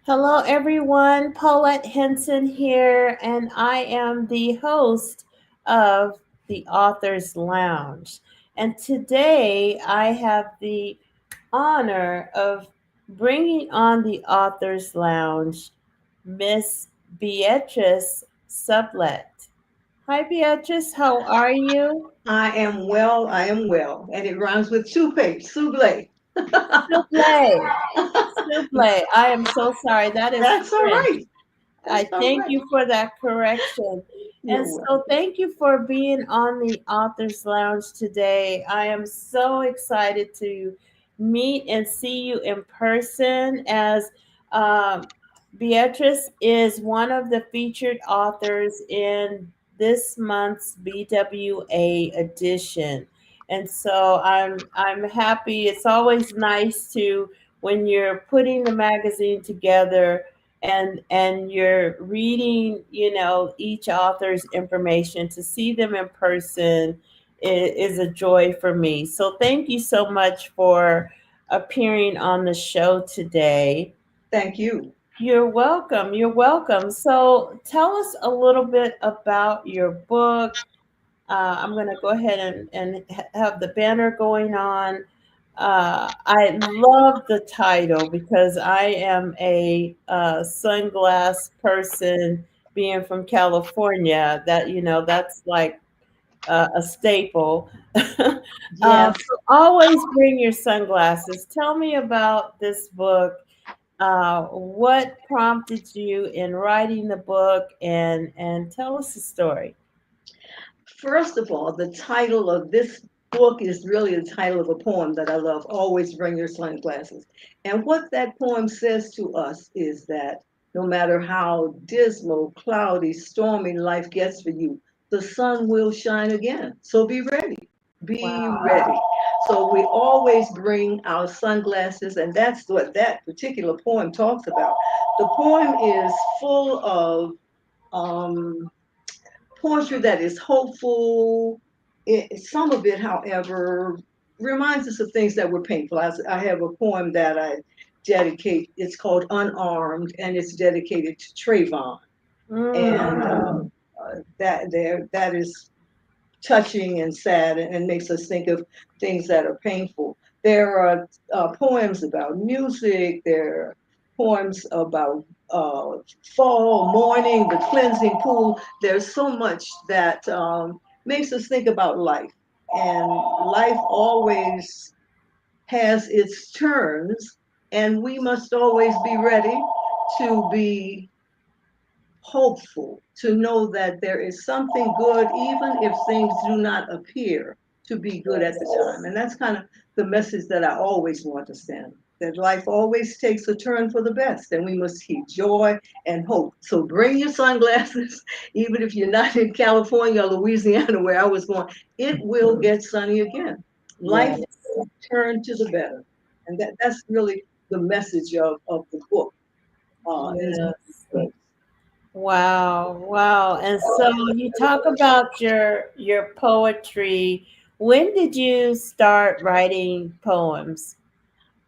Hello, everyone. Paulette Henson here, and I am the host of the Author's Lounge. And today I have the honor of bringing on the Author's Lounge Miss Beatrice Sublet. Hi, Beatrice. How are you? I am well, I am well. And it rhymes with toupee, souble. Soublet. Soublet. I am so sorry. That is That's all French. right. I That's all thank right. you for that correction. You're And welcome. so, thank you for being on the Author's Lounge today. I am so excited to meet and see you in person as um, Beatrice is one of the featured authors in this month's BWA edition. And so I'm happy. It's always nice to when you're putting the magazine together and you're reading, each author's information to see them in person is a joy for me. So thank you so much for appearing on the show today. Thank you. You're welcome. You're welcome. So tell us a little bit about your book. I'm going to go ahead and have the banner going on. I love the title because I am a sunglass person, being from California. That's like a staple. Yes. So always bring your sunglasses. Tell me about this book. What prompted you in writing the book, and tell us the story. First of all, the title of this book is really the title of a poem that I love, Always Bring Your Sunglasses. And what that poem says to us is that no matter how dismal, cloudy, stormy life gets for you, the sun will shine again. So be ready. Be Wow. ready. So we always bring our sunglasses, and that's what that particular poem talks about. The poem is full of um, poetry that is hopeful. Some of it, however, reminds us of things that were painful. I have a poem that I dedicate. It's called Unarmed, and it's dedicated to Trayvon. And Mm. that is touching and sad, and makes us think of things that are painful. There are poems about music. There are poems about fall, morning, the cleansing pool. There's so much that makes us think about life. And life always has its turns, and we must always be ready to be hopeful, to know that there is something good, even if things do not appear to be good at the time. And that's kind of the message that I always want to send, that life always takes a turn for the best, and we must keep joy and hope. So bring your sunglasses, even if you're not in California or Louisiana, where I was born, it will get sunny again. Life Yes. will turn to the better. And that's really the message of the book. In Yes. Wow, wow. And so you talk about your poetry. When did you start writing poems?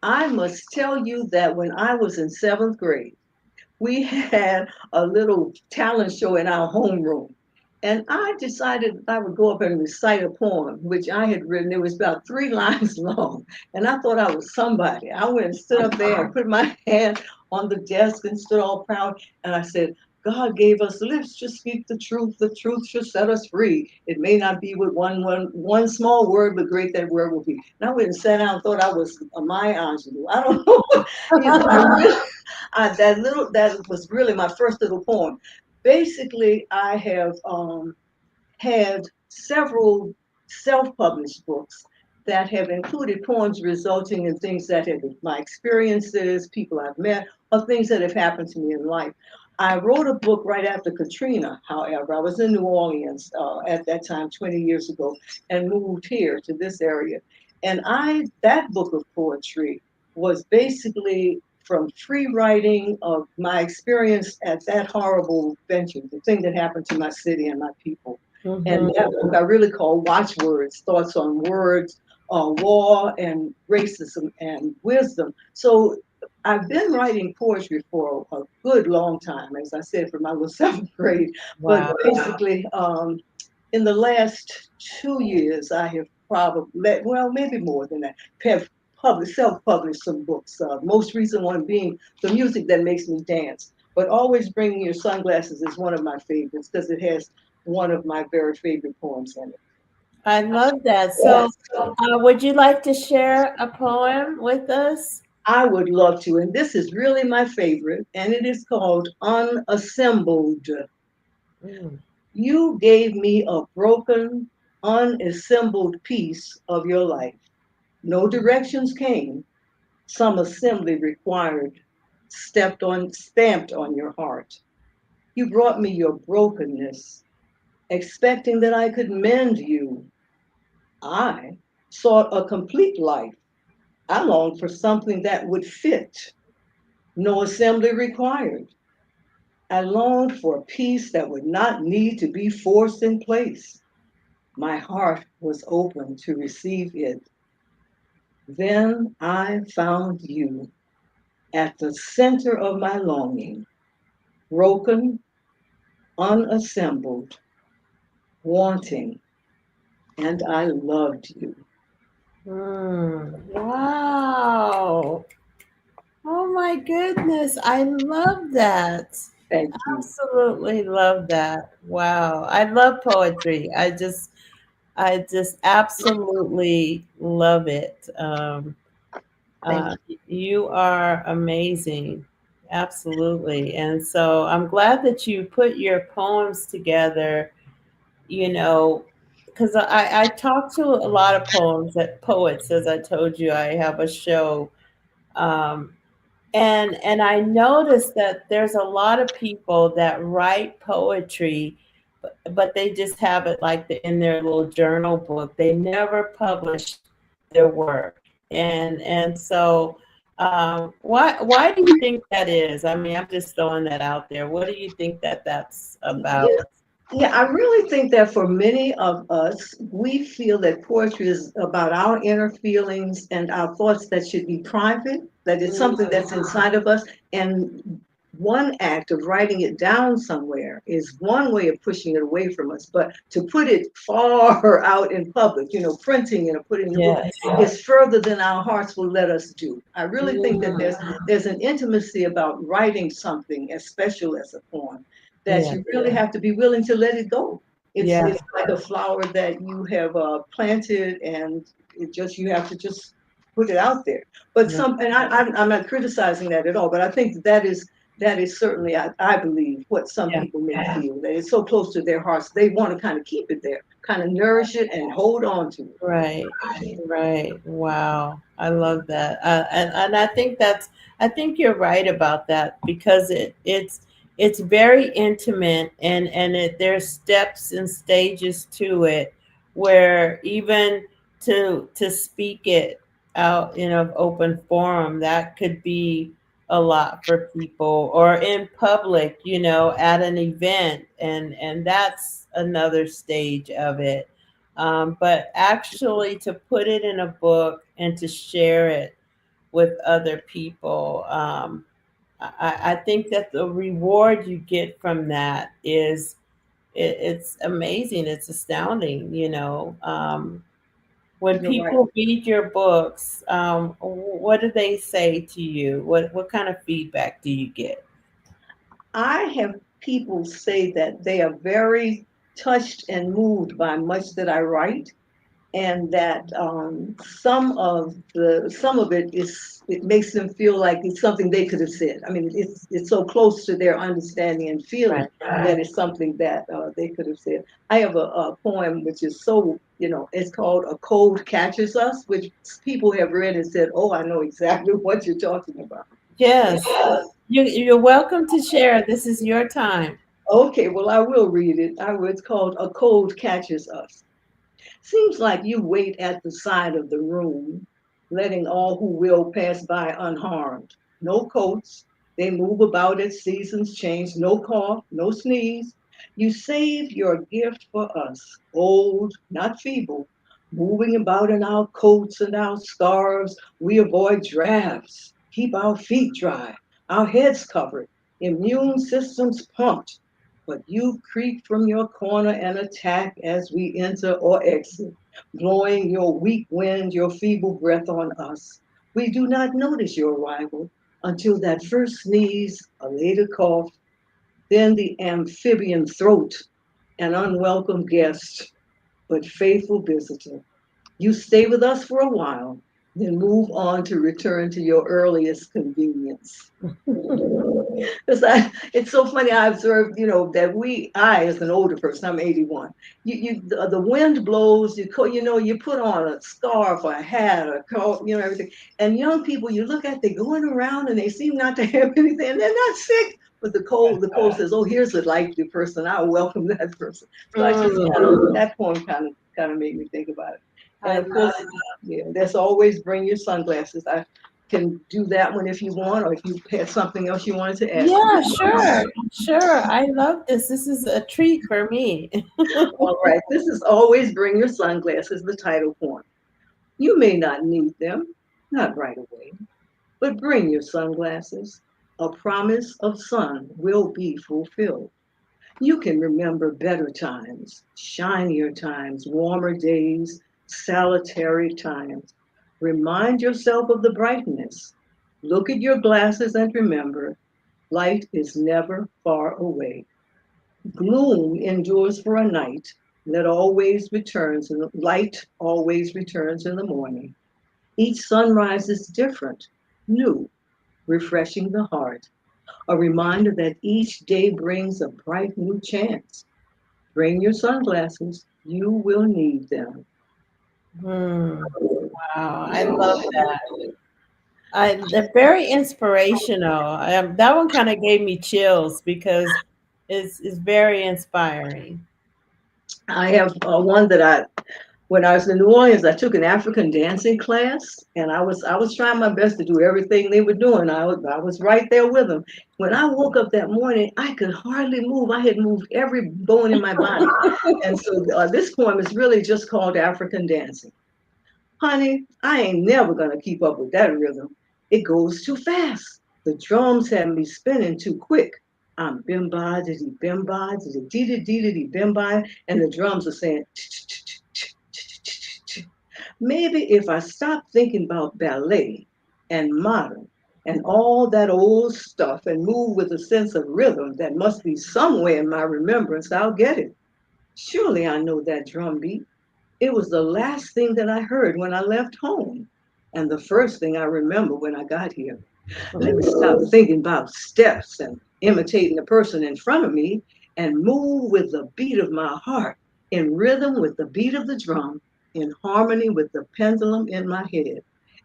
I must tell you that when I was in seventh grade, we had a little talent show in our homeroom. And I decided I would go up and recite a poem, which I had written. It was about 3 lines long. And I thought I was somebody. I went and stood up there and put my hand on the desk and stood all proud. And I said, God gave us lips to speak the truth. The truth should set us free. It may not be with one small word, but great that word will be. And I went and sat down and thought I was a Maya Angelou. I don't know. I really, that was really my first little poem. Basically, I have had several self-published books that have included poems resulting in things that have been my experiences, people I've met, or things that have happened to me in life. I wrote a book right after Katrina, however. I was in New Orleans at that time, 20 years ago, and moved here to this area. And that book of poetry was basically from free writing of my experience at that horrible venture, the thing that happened to my city and my people. And Hmm. that book I really call Watchwords, Thoughts on Words, War and Racism and Wisdom. So I've been writing poetry for a good long time, as I said, from my little seventh grade. But Wow. basically, in the last 2 years, I have probably, well, maybe more than that, have self-published some books. Most recent one being The Music That Makes Me Dance. But Always Bringing Your Sunglasses is one of my favorites because it has one of my very favorite poems in it. I love that. So, Yes. would you like to share a poem with us? I would love to. And this is really my favorite, and it is called Unassembled. Mm. You gave me a broken, unassembled piece of your life. No directions came, some assembly required, stamped on your heart. You brought me your brokenness, expecting that I could mend you. I sought a complete life. I longed for something that would fit, no assembly required. I longed for a peace that would not need to be forced in place. My heart was open to receive it. Then I found you at the center of my longing, broken, unassembled, wanting, and I loved you. Wow. Oh my goodness. I love that. Thank you. Absolutely love that. Wow. I love poetry. I just absolutely love it. Thank You are amazing. Absolutely. And so I'm glad that you put your poems together, you know, because I talk to a lot of poets, as I told you, I have a show. Um, and I noticed that there's a lot of people that write poetry, but they just have it like in their little journal book. They never publish their work, and so why do you think that is? I mean, I'm just throwing that out there. What do you think that that's about? you. Yeah, I really think that for many of us, we feel that poetry is about our inner feelings and our thoughts that should be private, that it's something that's inside of us. And one act of writing it down somewhere is one way of pushing it away from us. But to put it far out in public, printing it or putting it in a book, Yes. is further than our hearts will let us do. I really think that Mm, there's an intimacy about writing something as special as a poem that yeah. you really have to be willing to let it go. Yeah. It's like a flower that you have planted, and you have to just put it out there. But Yeah. I'm not criticizing that at all. But I think that is certainly, I believe, what some Yeah. people may feel, that it's so close to their hearts they want to kind of keep it there, kind of nourish it and hold on to it. Right, right. Wow, I love that, and I think you're right about that because it's very intimate and there's steps and stages to it where even to speak it out in an open forum that could be a lot for people or in public, at an event and that's another stage of it, but actually to put it in a book and to share it with other people, I think that the reward you get from that it's amazing. It's astounding. When You're right. people read your books, what do they say to you? What kind of feedback do you get? I have people say that they are very touched and moved by much that I write, and that some of it makes them feel like it's something they could have said. I mean, it's so close to their understanding and feeling Right. that it's something that they could have said. I have a poem which is so, it's called "A Cold Catches Us," which people have read and said, "Oh, I know exactly what you're talking about." Yes. You're welcome to share. This is your time. Okay, well, I will read it. It's called "A Cold Catches Us." Seems like you wait at the side of the room, letting all who will pass by unharmed. No coats, they move about as seasons change. No cough, no sneeze. You save your gift for us, old, not feeble, moving about in our coats and our scarves. We avoid drafts, keep our feet dry, our heads covered, immune systems pumped. But you creep from your corner and attack as we enter or exit, blowing your weak wind, your feeble breath on us. We do not notice your arrival until that first sneeze, a later cough, then the amphibian throat, an unwelcome guest, but faithful visitor. You stay with us for a while, then move on to return to your earliest convenience. It's so funny. I observed, that I, as an older person, I'm 81. The wind blows. You put on a scarf, or a hat, a coat, everything. And young people, you look at, they going around and they seem not to have anything, and they're not sick. But the cold says, "Oh, here's a likely person. I welcome that person." So I just Mm, that poem kind of made me think about it. And I of course, love. yeah, there's always bring your sunglasses. I can do that one if you want, or if you had something else you wanted to add. Yeah, sure, sure. I love this. This is a treat for me. All right, this is Always Bring Your Sunglasses, the title poem. You may not need them, not right away, but bring your sunglasses. A promise of sun will be fulfilled. You can remember better times, shinier times, warmer days, solitary times. Remind yourself of the brightness. Look at your glasses and remember, light is never far away. Gloom endures for a night. Light always returns in the morning. Each sunrise is different, new, refreshing the heart. A reminder that each day brings a bright new chance. Bring your sunglasses. You will need them. Hmm. Wow, I love that. They're very inspirational. That one kind of gave me chills because it's very inspiring. I have one when I was in New Orleans, I took an African dancing class, and I was trying my best to do everything they were doing. I was right there with them. When I woke up that morning, I could hardly move. I had moved every bone in my body, and so this poem is really just called African dancing. Honey, I ain't never gonna keep up with that rhythm. It goes too fast. The drums have me spinning too quick. I'm bimba diddy bimba diddy diddy diddy bimba, and the drums are saying. Maybe if I stop thinking about ballet and modern and all that old stuff and move with a sense of rhythm that must be somewhere in my remembrance, I'll get it. Surely I know that drum beat. It was the last thing that I heard when I left home, and the first thing I remember when I got here. Let me stop thinking about steps and imitating the person in front of me and move with the beat of my heart, in rhythm with the beat of the drum, in harmony with the pendulum in my head,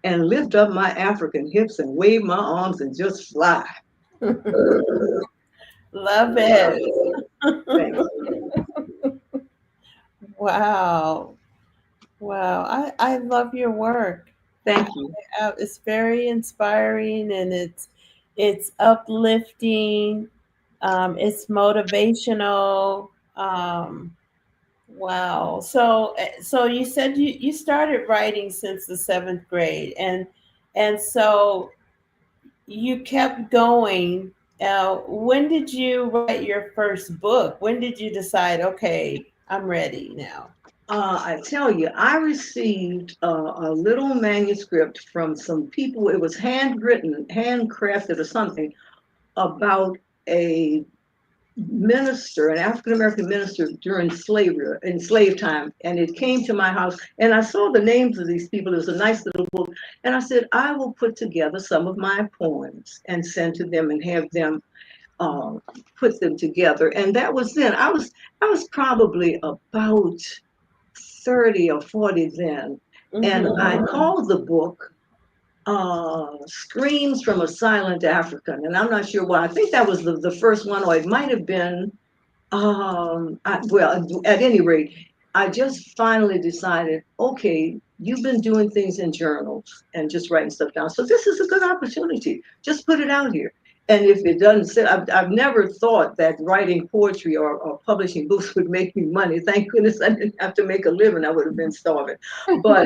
and lift up my African hips and wave my arms and just fly. Love it. Thanks. Wow. Wow. I love your work. Thank you. It's very inspiring and it's uplifting. It's motivational. Wow. So you said you started writing since the seventh grade, and so you kept going. When did you write your first book? When did you decide, okay, I'm ready now? I tell you, I received a little manuscript from some people. It was handwritten, handcrafted, or something about a minister, an African American minister during slavery, in slave time. And it came to my house, and I saw the names of these people. It was a nice little book. And I said, I will put together some of my poems and send to them and have them uh, put them together. And that was then. I was probably about 30 or 40 then. And I Hmm. called the book Screams from a Silent African. And I'm not sure why. I think that was the first one, or it might have been, well, at any rate, I just finally decided, okay, you've been doing things in journals and just writing stuff down. So this is a good opportunity. Just put it out here. And if it doesn't sit, I've never thought that writing poetry or publishing books would make me money. Thank goodness I didn't have to make a living. I would have been starving. But,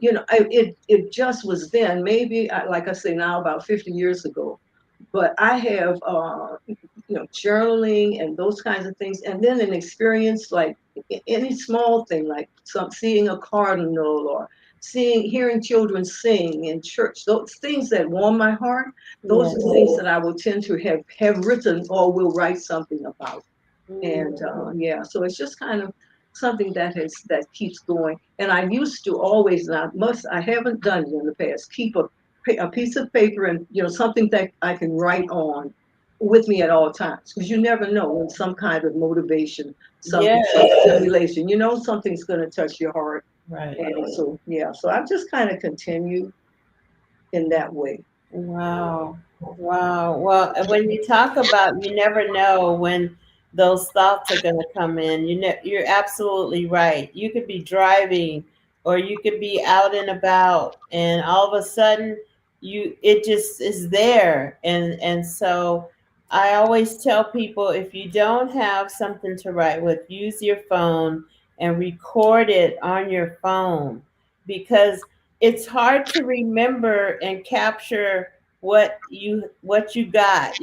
it just was then, maybe, like I say now, about 50 years ago. But I have, journaling and those kinds of things. And then an experience like any small thing, like seeing a cardinal or hearing children sing in church, those things that warm my heart, those Yeah. are things that I will tend to have written or will write something about. And Mm. yeah, so it's just kind of something that keeps going. And I used to always, and I haven't done it in the past, keep a piece of paper and something that I can write on with me at all times, because you never know when some kind of motivation, some Yes. stimulation, something's going to touch your heart. Right. And so yeah, so I've just kind of continued in that way. Wow. Wow. Well, when you talk about you never know when those thoughts are going to come in. You're absolutely right. You could be driving or you could be out and about and all of a sudden it just is there. And so I always tell people if you don't have something to write with, use your phone and record it on your phone because it's hard to remember and capture what you got,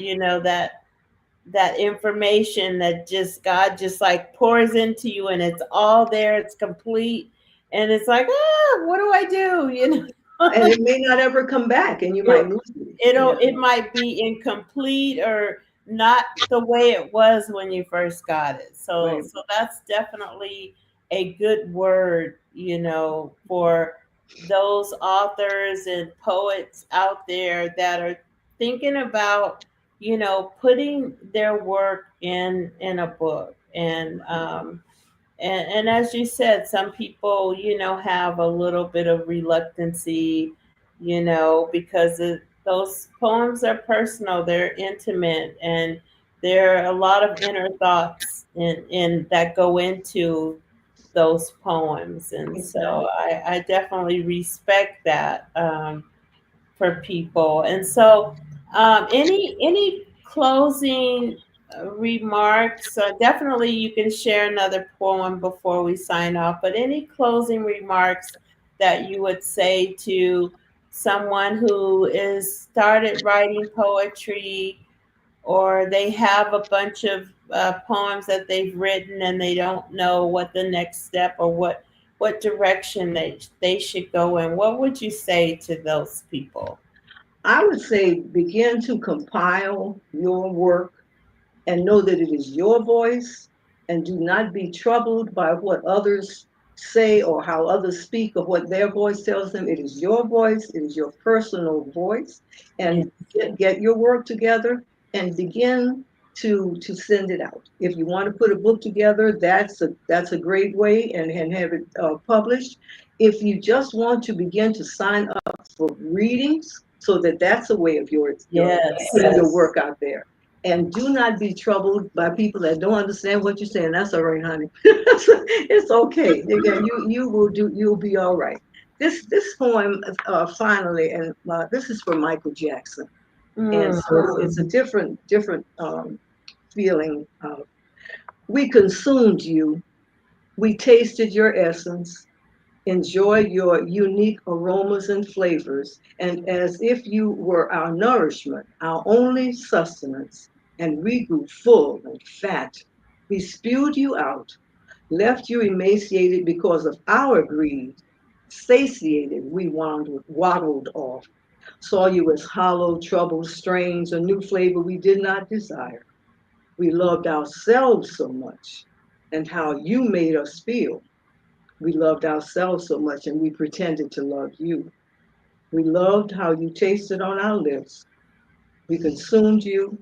that information that just God just like pours into you and it's all there, it's complete, and it's like, what do I do, And it may not ever come back, and you might it, lose it. it might be incomplete or not the way it was when you first got it. So Right. that's definitely a good word, for those authors and poets out there that are thinking about, putting their work in a book. And as you said, some people, have a little bit of reluctancy, because those poems are personal, they're intimate, and there are a lot of inner thoughts in that go into those poems. And so Exactly. I definitely respect that. For people. And so, any closing remarks? Definitely, you can share another poem before we sign off. But any closing remarks that you would say to someone who is started writing poetry, or they have a bunch of poems that they've written and they don't know what the next step or what direction they should go in? What would you say to those people? I would say begin to compile your work and know that it is your voice, and do not be troubled by what others say or how others speak or what their voice tells them. It is your voice, it is your personal voice, Yeah. and get your work together and begin to send it out. If you want to put a book together, that's a great way, and have it published. If you just want to begin to sign up for readings, so that's a way of your Yes. putting your work out there. And do not be troubled by people that don't understand what you're saying. That's all right, honey. It's okay. You'll be all right. This poem, finally, and this is for Michael Jackson, and Mm. so it's a different feeling. We consumed you. We tasted your essence, enjoy your unique aromas and flavors, and as if you were our nourishment, our only sustenance, and we grew full and fat. We spewed you out, left you emaciated because of our greed. Satiated, we waddled off, saw you as hollow, troubled, strange, a new flavor we did not desire. We loved ourselves so much, and how you made us feel. We loved ourselves so much and we pretended to love you. We loved how you tasted on our lips. We consumed you.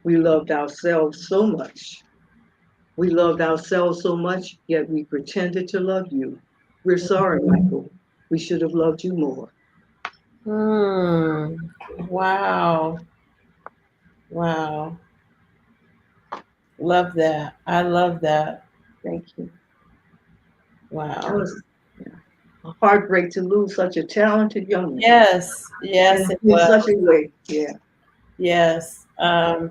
We loved ourselves so much. We loved ourselves so much, yet we pretended to love you. We're sorry, Michael. We should have loved you more. Hmm. Wow. Wow. Love that. I love that. Thank you. That Wow. was a heartbreak to lose such a talented young man Yes. Yes, it in such was. a way. Yeah. Yes. No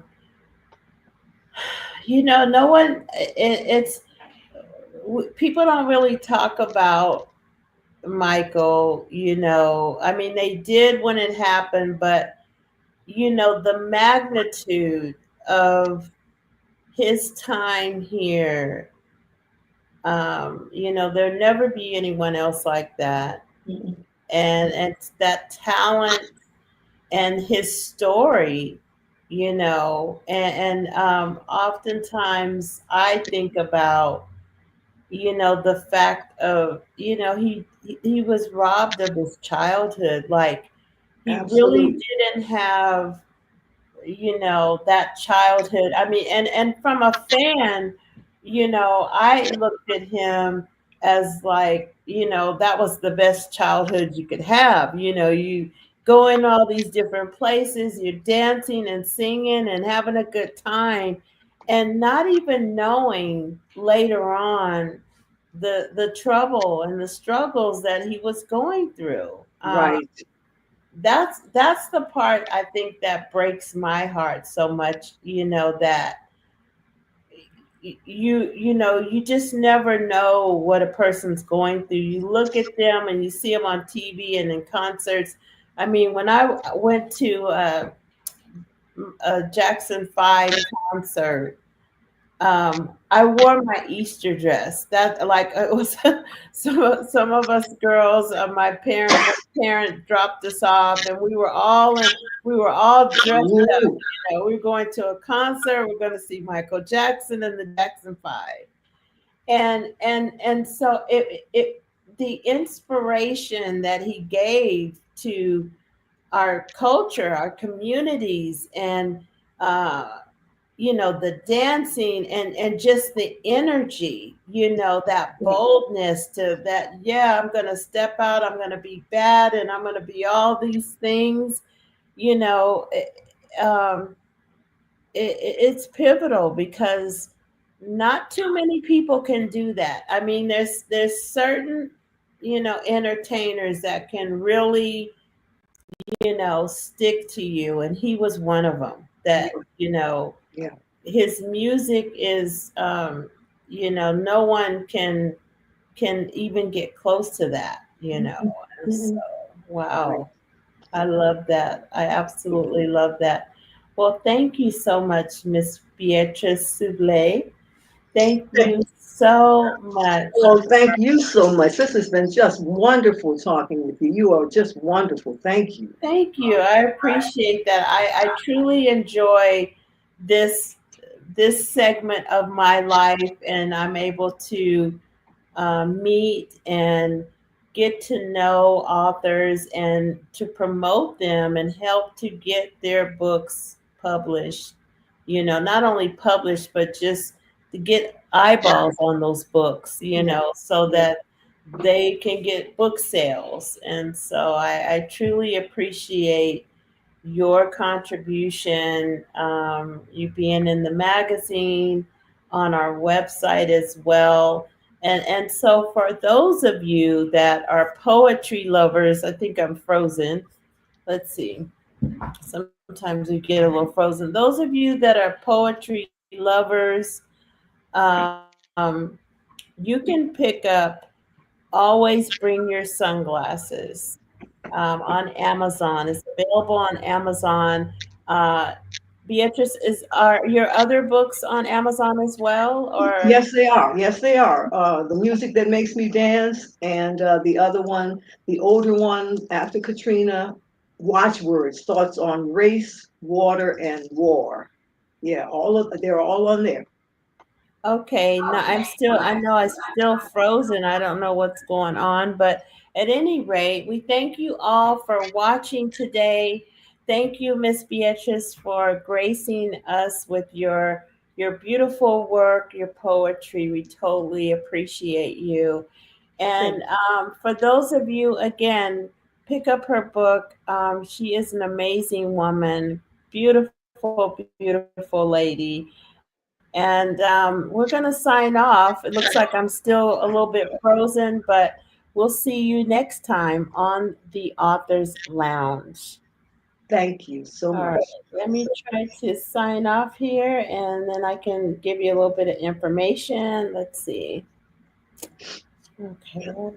one. It's people don't really talk about Michael. I mean, they did when it happened, but the magnitude of his time here. There'll never be anyone else like that, Mhm. and that talent and his story, and oftentimes I think about, the fact of, he was robbed of his childhood. Like, he really Absolutely. didn't have, that childhood. I mean, and from a fan, I looked at him as like, that was the best childhood you could have. You go in all these different places, you're dancing and singing and having a good time, and not even knowing later on the trouble and the struggles that he was going through. Right. That's the part I think that breaks my heart so much, that you just never know what a person's going through. You look at them and you see them on TV and in concerts. I mean, when I went to a Jackson 5 concert, I wore my Easter dress. That, like, it was some of us girls. One parent dropped us off, and we were all dressed up. Ooh, We were going to a concert. We're going to see Michael Jackson and the Jackson 5, and so it the inspiration that he gave to our culture, our communities, and uh, the dancing and just the energy, that yeah, boldness to that. Yeah, I'm gonna step out. I'm gonna be bad, and I'm gonna be all these things. You know, it, um, it's pivotal because not too many people can do that. I mean, there's certain entertainers that can really stick to you, and he was one of them. yeah, That yeah. his music is, no one can even get close to that. Mhm. And so, Mhm. Right. wow, I love that. I absolutely love that. Well, thank you so much, Miss Beatrice Soublet. Thank you so much. Well, thank you so much. This has been just wonderful talking with you. You are just wonderful. Thank you. Thank you. I appreciate that. I truly enjoy this this segment of my life, and I'm able to meet and get to know authors and to promote them and help to get their books published. Not only published, but just to get eyeballs on those books, Yeah, so yeah. that they can get book sales. And so I truly appreciate your contribution, you being in the magazine, on our website as well. And so for those of you that are poetry lovers, I think I'm frozen. Let's see. Sometimes we get a little frozen. Those of you that are poetry lovers, um, you can pick up Always Bring Your Sunglasses on Amazon. It's available on Amazon. Uh, Beatrice, are your other books on Amazon as well, or? Yes, they are. Yes, they are. The music that makes me dance, and the other one, the older one after Katrina, watchwords, thoughts on race, water, and war. Yeah, they're all on there. Okay, no, I know I'm still frozen. I don't know what's going on, but at any rate, we thank you all for watching today. Thank you, Miss Beatrice, for gracing us with your beautiful work, your poetry. We totally appreciate you. Thank And for those of you, again, pick up her book. She is an amazing woman, beautiful, beautiful lady. And we're going to sign off. It looks like I'm still a little bit frozen, but we'll see you next time on the Author's Lounge. Thank you so All much. right, let me try to sign off here and then I can give you a little bit of information. Let's see. Okay,